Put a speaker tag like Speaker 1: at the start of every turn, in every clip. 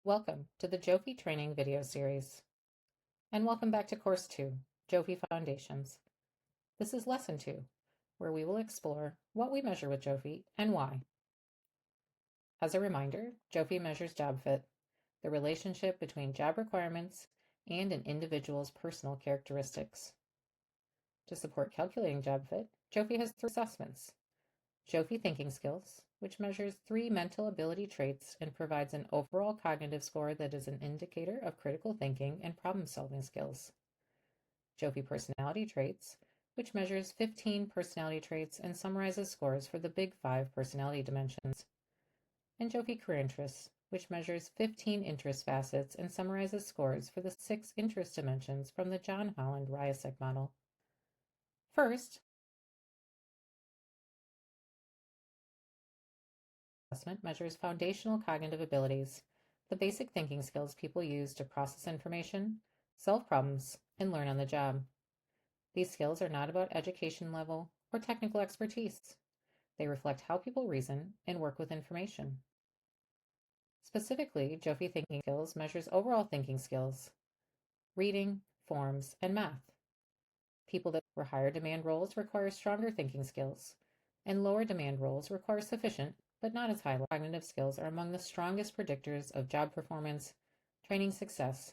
Speaker 1: Welcome to the JOFI training video series. And welcome back to Course 2, JOFI Foundations. This is Lesson 2, where we will explore what we measure with JOFI and why. As a reminder, JOFI measures job fit, the relationship between job requirements and an individual's personal characteristics. To support calculating job fit, JOFI has 3 assessments. JOFI Thinking Skills, which measures 3 mental ability traits and provides an overall cognitive score that is an indicator of critical thinking and problem-solving skills. JOFI Personality Traits, which measures 15 personality traits and summarizes scores for the Big 5 personality dimensions. And JOFI Career Interests, which measures 15 interest facets and summarizes scores for the 6 interest dimensions from the John Holland Ryasek model. First, assessment measures foundational cognitive abilities, the basic thinking skills people use to process information, solve problems, and learn on the job. These skills are not about education level or technical expertise. They reflect how people reason and work with information. Specifically, JOFI Thinking Skills measures overall thinking skills, reading, forms, and math. People that for higher demand roles require stronger thinking skills, and lower demand roles require sufficient but not as high cognitive skills are among the strongest predictors of job performance, training success,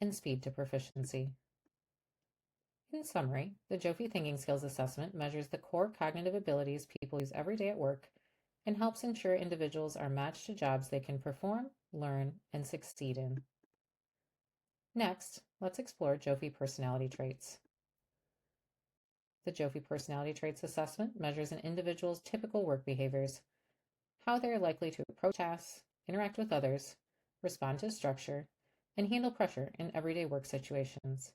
Speaker 1: and speed to proficiency. In summary, the JOFI Thinking Skills Assessment measures the core cognitive abilities people use every day at work and helps ensure individuals are matched to jobs they can perform, learn, and succeed in. Next, let's explore JOFI personality traits. The JOFI Personality Traits Assessment measures an individual's typical work behaviors, how they are likely to approach tasks, interact with others, respond to structure, and handle pressure in everyday work situations.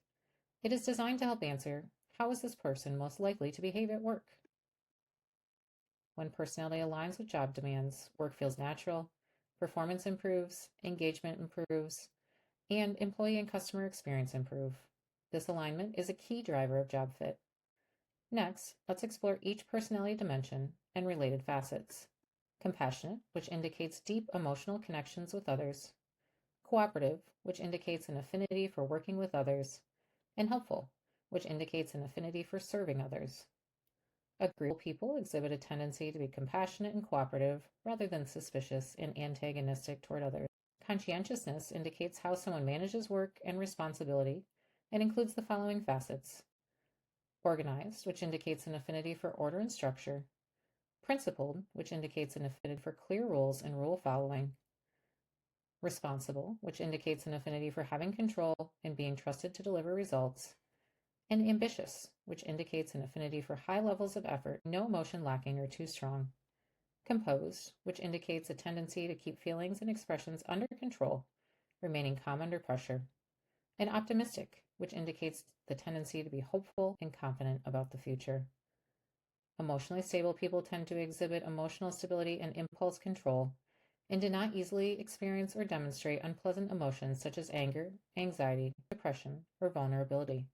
Speaker 1: It is designed to help answer, how is this person most likely to behave at work? When personality aligns with job demands, work feels natural, performance improves, engagement improves, and employee and customer experience improve. This alignment is a key driver of job fit. Next, let's explore each personality dimension and related facets. Compassionate, which indicates deep emotional connections with others. Cooperative, which indicates an affinity for working with others. And helpful, which indicates an affinity for serving others. Agreeable people exhibit a tendency to be compassionate and cooperative rather than suspicious and antagonistic toward others. Conscientiousness indicates how someone manages work and responsibility and includes the following facets. Organized, which indicates an affinity for order and structure. Principled, which indicates an affinity for clear rules and rule following. Responsible, which indicates an affinity for having control and being trusted to deliver results. And ambitious, which indicates an affinity for high levels of effort, no emotion lacking or too strong. Composed, which indicates a tendency to keep feelings and expressions under control, remaining calm under pressure. And optimistic, which indicates the tendency to be hopeful and confident about the future. Emotionally stable people tend to exhibit emotional stability and impulse control, and do not easily experience or demonstrate unpleasant emotions such as anger, anxiety, depression, or vulnerability.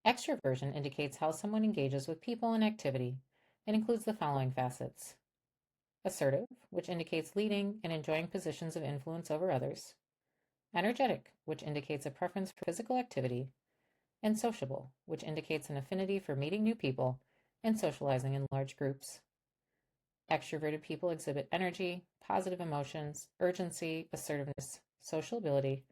Speaker 1: Extroversion indicates how someone engages with people and activity, and includes the following facets. Assertive, which indicates leading and enjoying positions of influence over others. Energetic, which indicates a preference for physical activity. And sociable, which indicates an affinity for meeting new people and socializing in large groups. Extroverted people exhibit energy, positive emotions, urgency, assertiveness, social ability,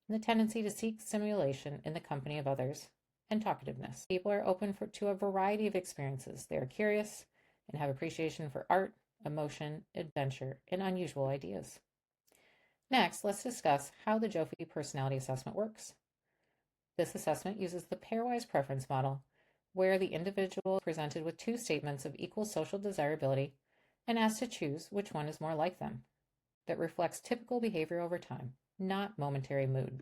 Speaker 1: and the tendency to seek stimulation in the company of others, and talkativeness. People are open to a variety of experiences. They are curious and have appreciation for art, emotion, adventure, and unusual ideas. Next, let's discuss how the JOFI personality assessment works. This assessment uses the pairwise preference model, where the individual is presented with 2 statements of equal social desirability and asked to choose which one is more like them. That reflects typical behavior over time, not momentary mood.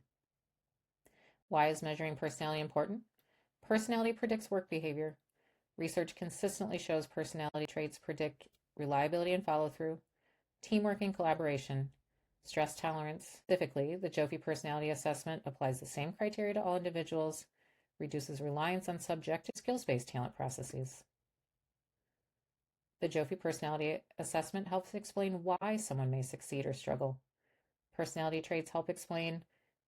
Speaker 1: Why is measuring personality important? Personality predicts work behavior. Research consistently shows personality traits predict reliability and follow-through, teamwork and collaboration, stress tolerance. Specifically, the JOFI personality assessment applies the same criteria to all individuals, reduces reliance on subjective skills-based talent processes. The JOFI personality assessment helps explain why someone may succeed or struggle. Personality traits help explain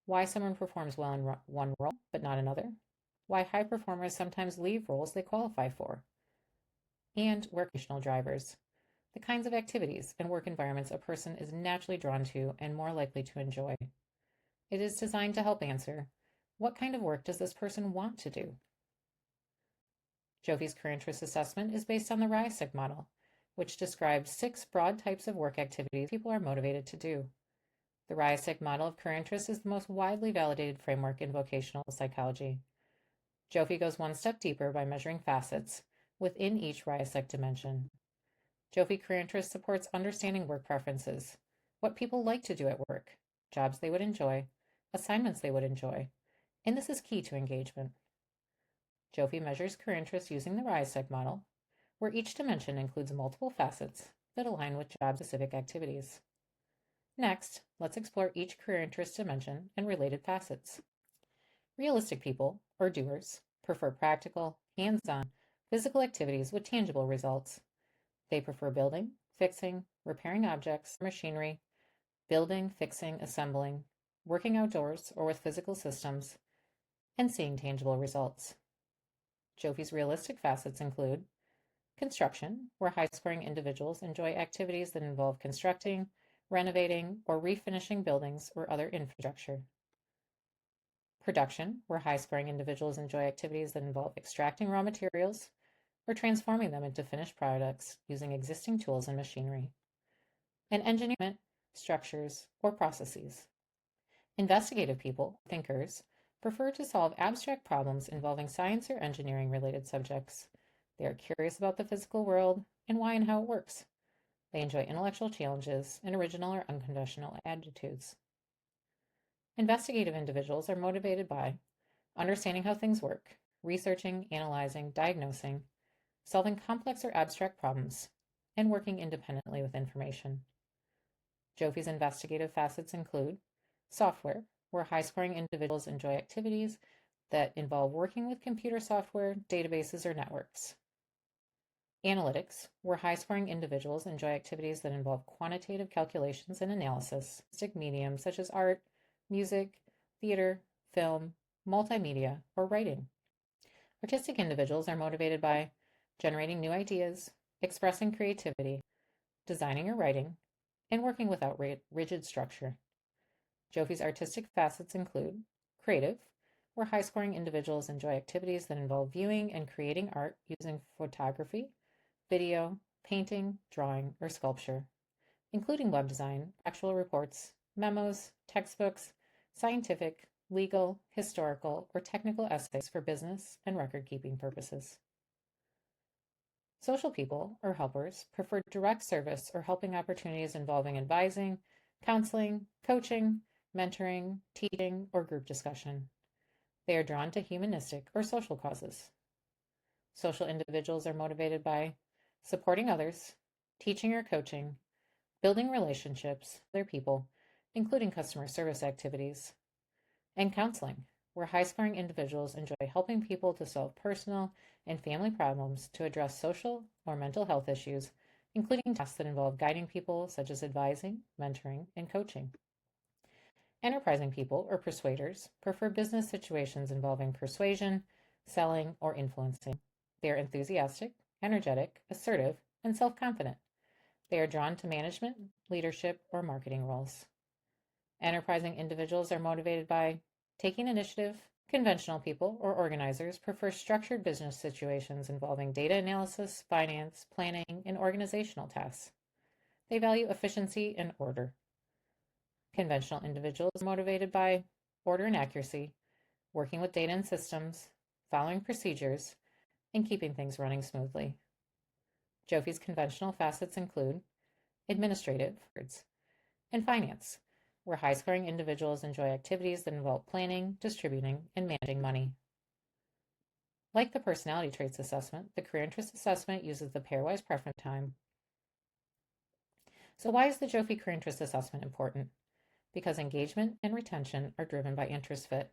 Speaker 1: why someone performs well in one role but not another, why high performers sometimes leave roles they qualify for, and workational drivers, the kinds of activities and work environments a person is naturally drawn to and more likely to enjoy. It is designed to help answer, what kind of work does this person want to do? JOFI's career interest assessment is based on the RISEC model, which describes 6 broad types of work activities people are motivated to do. The RISEC model of career interest is the most widely validated framework in vocational psychology. JOFI goes one step deeper by measuring facets within each RISEC dimension. JOFI career interest supports understanding work preferences, what people like to do at work, jobs they would enjoy, assignments they would enjoy, and this is key to engagement. JOFI measures career interest using the RISEC model, where each dimension includes multiple facets that align with job-specific activities. Next, let's explore each career interest dimension and related facets. Realistic people, or doers, prefer practical, hands-on, physical activities with tangible results. They prefer building, fixing, repairing objects, machinery, building, fixing, assembling, working outdoors or with physical systems, and seeing tangible results. JOFI's realistic facets include construction, where high-scoring individuals enjoy activities that involve constructing, renovating, or refinishing buildings or other infrastructure. Production, where high-scoring individuals enjoy activities that involve extracting raw materials or transforming them into finished products using existing tools and machinery. And engineering, structures, or processes. Investigative people, thinkers, prefer to solve abstract problems involving science or engineering-related subjects. They are curious about the physical world and why and how it works. They enjoy intellectual challenges and original or unconventional attitudes. Investigative individuals are motivated by understanding how things work, researching, analyzing, diagnosing, solving complex or abstract problems, and working independently with information. JOFI's investigative facets include software, where high-scoring individuals enjoy activities that involve working with computer software, databases, or networks. Analytics, where high-scoring individuals enjoy activities that involve quantitative calculations and analysis, mediums such as art, music, theater, film, multimedia, or writing. Artistic individuals are motivated by generating new ideas, expressing creativity, designing or writing, and working without rigid structure. JOFI's artistic facets include creative, where high-scoring individuals enjoy activities that involve viewing and creating art using photography, video, painting, drawing, or sculpture, including web design, actual reports, memos, textbooks, scientific, legal, historical, or technical essays for business and record-keeping purposes. Social people, or helpers, prefer direct service or helping opportunities involving advising, counseling, coaching, mentoring, teaching, or group discussion. They are drawn to humanistic or social causes. Social individuals are motivated by supporting others, teaching or coaching, building relationships with other people, including customer service activities, and counseling, where high-scoring individuals enjoy helping people to solve personal and family problems to address social or mental health issues, including tasks that involve guiding people such as advising, mentoring, and coaching. Enterprising people, or persuaders, prefer business situations involving persuasion, selling, or influencing. They are enthusiastic, energetic, assertive, and self-confident. They are drawn to management, leadership, or marketing roles. Enterprising individuals are motivated by taking initiative. Conventional people, or organizers, prefer structured business situations involving data analysis, finance, planning, and organizational tasks. They value efficiency and order. Conventional individuals are motivated by order and accuracy, working with data and systems, following procedures, and keeping things running smoothly. JOFI's conventional facets include administrative and finance, where high-scoring individuals enjoy activities that involve planning, distributing, and managing money. Like the personality traits assessment, the career interest assessment uses the pairwise preference time. So why is the JOFI career interest assessment important? Because engagement and retention are driven by interest fit.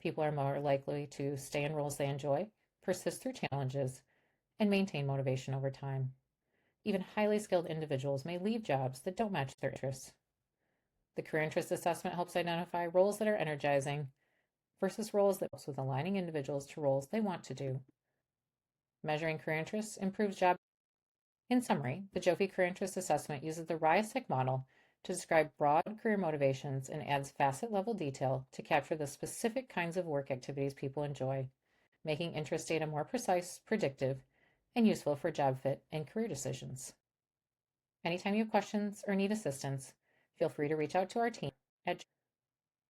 Speaker 1: People are more likely to stay in roles they enjoy, persist through challenges, and maintain motivation over time. Even highly skilled individuals may leave jobs that don't match their interests. The career interest assessment helps identify roles that are energizing versus roles that helps with aligning individuals to roles they want to do. Measuring career interests improves job. In summary, the JOFI Career Interest Assessment uses the RISE-TIC model to describe broad career motivations and adds facet-level detail to capture the specific kinds of work activities people enjoy, making interest data more precise, predictive, and useful for job fit and career decisions. Anytime you have questions or need assistance, feel free to reach out to our team.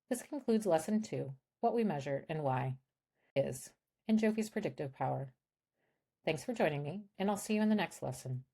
Speaker 1: This concludes Lesson 2, What We Measure and Why is, and JOFI's predictive power. Thanks for joining me, and I'll see you in the next lesson.